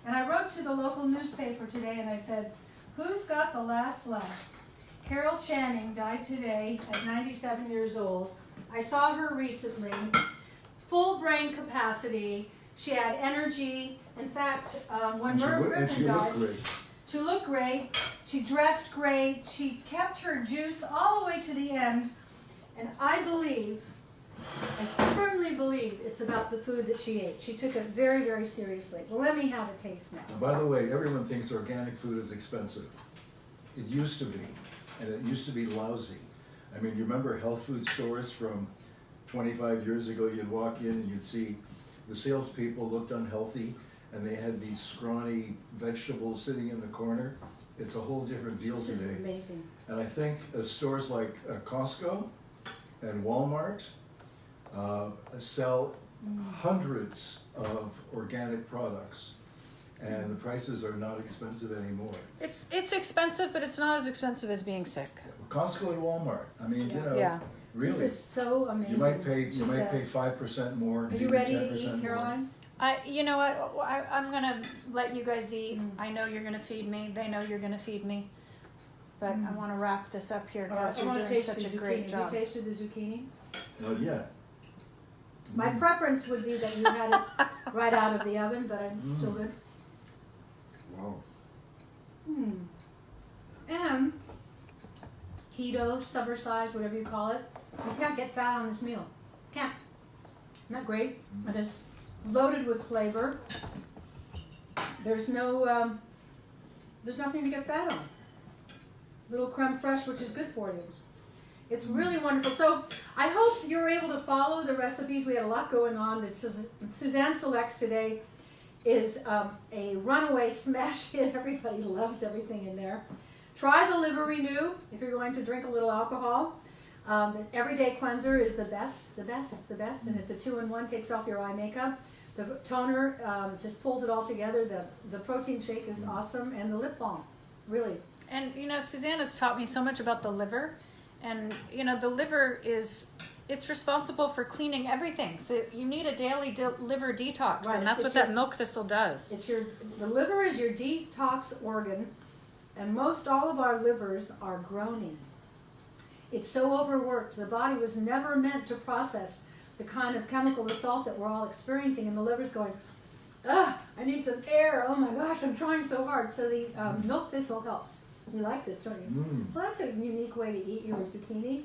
And I wrote to the local newspaper today and I said, who's got the last laugh? Carol Channing died today at 97 years old. I saw her recently, full brain capacity. She had energy. In fact, when Merv Griffin died, she looked great. She dressed great. She kept her juice all the way to the end. And I firmly believe it's about the food that she ate. She took it very, very seriously. Well, let me have a taste now. And by the way, everyone thinks organic food is expensive. It used to be, and it used to be lousy. I mean, you remember health food stores from 25 years ago? You'd walk in and you'd see the salespeople looked unhealthy, and they had these scrawny vegetables sitting in the corner. It's a whole different deal today. This is amazing. And I think stores like Costco and Walmart sell hundreds of organic products, and the prices are not expensive anymore. It's expensive, but it's not as expensive as being sick. Costco and Walmart. I mean, you know, Yeah. really. This is so amazing. You might pay she 5% more. Are you maybe ready to 10% eat, more. Caroline? You know what? I'm gonna let you guys eat. I know you're gonna feed me. They know you're gonna feed me. But I want to wrap this up here, guys. You're doing such a great job. Have you tasted the zucchini? Not yet. My preference would be that you had it right out of the oven, but it's still good. Wow. And keto, summer size, whatever you call it, you can't get fat on this meal. Can't. Isn't that great? It is loaded with flavor. There's no, there's nothing to get fat on. Little creme fraiche, which is good for you. It's really wonderful. So I hope you're able to follow the recipes. We had a lot going on. Suzanne Selects today is a runaway smash hit. Everybody loves everything in there. Try the Liver Renew if you're going to drink a little alcohol. The Everyday Cleanser is the best, and it's a 2-in-1, takes off your eye makeup. The toner just pulls it all together. The protein shake is awesome, and the lip balm, really. And you know, Suzanne has taught me so much about the liver, and you know, the liver it's responsible for cleaning everything. So you need a daily liver detox, Right. and that's what that milk thistle does. The liver is your detox organ, and most all of our livers are groaning. It's so overworked. The body was never meant to process the kind of chemical assault that we're all experiencing, and the liver's going, ugh, I need some air. Oh my gosh, I'm trying so hard. So the milk thistle helps. You like this, don't you? Well, that's a unique way to eat your zucchini.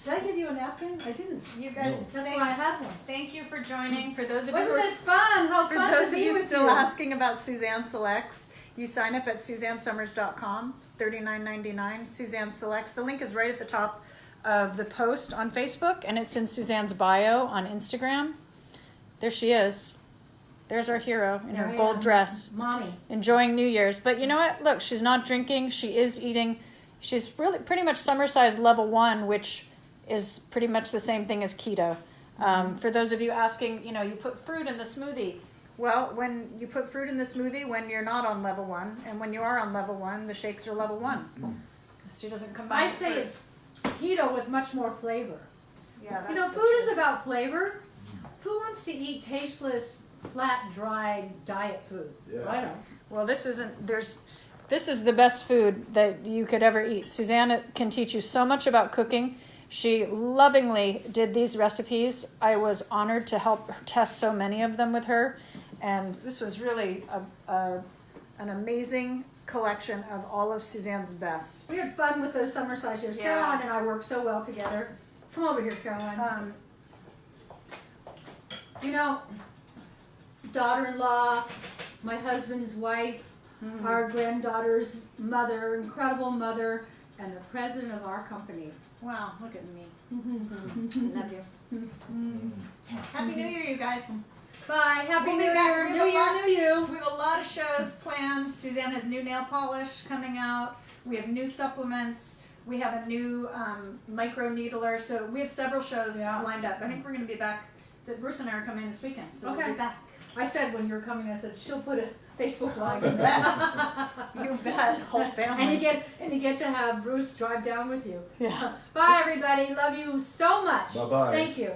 Did I give you a napkin? I didn't. You guys, No. That's why I had one. thank you for joining. For those of you Wasn't who are this fun? How For fun those to of be you with still you. asking about Suzanne Selects, you sign up at SuzanneSummers.com, $39.99. Suzanne Selects. The link is right at the top of the post on Facebook, and it's in Suzanne's bio on Instagram. There she is. There's our hero in her gold dress, Mommy. enjoying New Year's. But you know what? Look, she's not drinking. She is eating. She's really pretty much summer size level 1, which is pretty much the same thing as keto. For those of you asking, you know, you put fruit in the smoothie. Well, when you put fruit in the smoothie, when you're not on level 1, and when you are on level 1, the shakes are level 1. Because she doesn't combine. I say fruit. it's keto with much more flavor. Yeah, that's You know, the food truth. is about flavor. Who wants to eat tasteless, flat, dry diet food? Yeah. I don't. Well, this is the best food that you could ever eat. Suzanne can teach you so much about cooking. She lovingly did these recipes. I was honored to help test so many of them with her. And this was really an amazing collection of all of Suzanne's best. We had fun with those summer size years. Yeah. Caroline and I worked so well together. Come over here, Caroline. You know, daughter-in-law, my husband's wife, our granddaughter's mother, incredible mother, and the president of our company. Wow, look at me. Love you. Happy New Year, you guys. Bye. Happy We'll New be back. Year. We New have a Year, lot- New You. We have a lot of shows planned. Suzanne has new nail polish coming out. We have new supplements. We have a new micro needler. So we have several shows Yeah. lined up. I think we're going to be back. Bruce and I are coming this weekend, so we'll Okay. be back. I said when you were coming, I said she'll put a Facebook Live. You bet. You bet. Whole family. And you get to have Bruce drive down with you. Yes. Bye, everybody. Love you so much. Bye-bye. Thank you.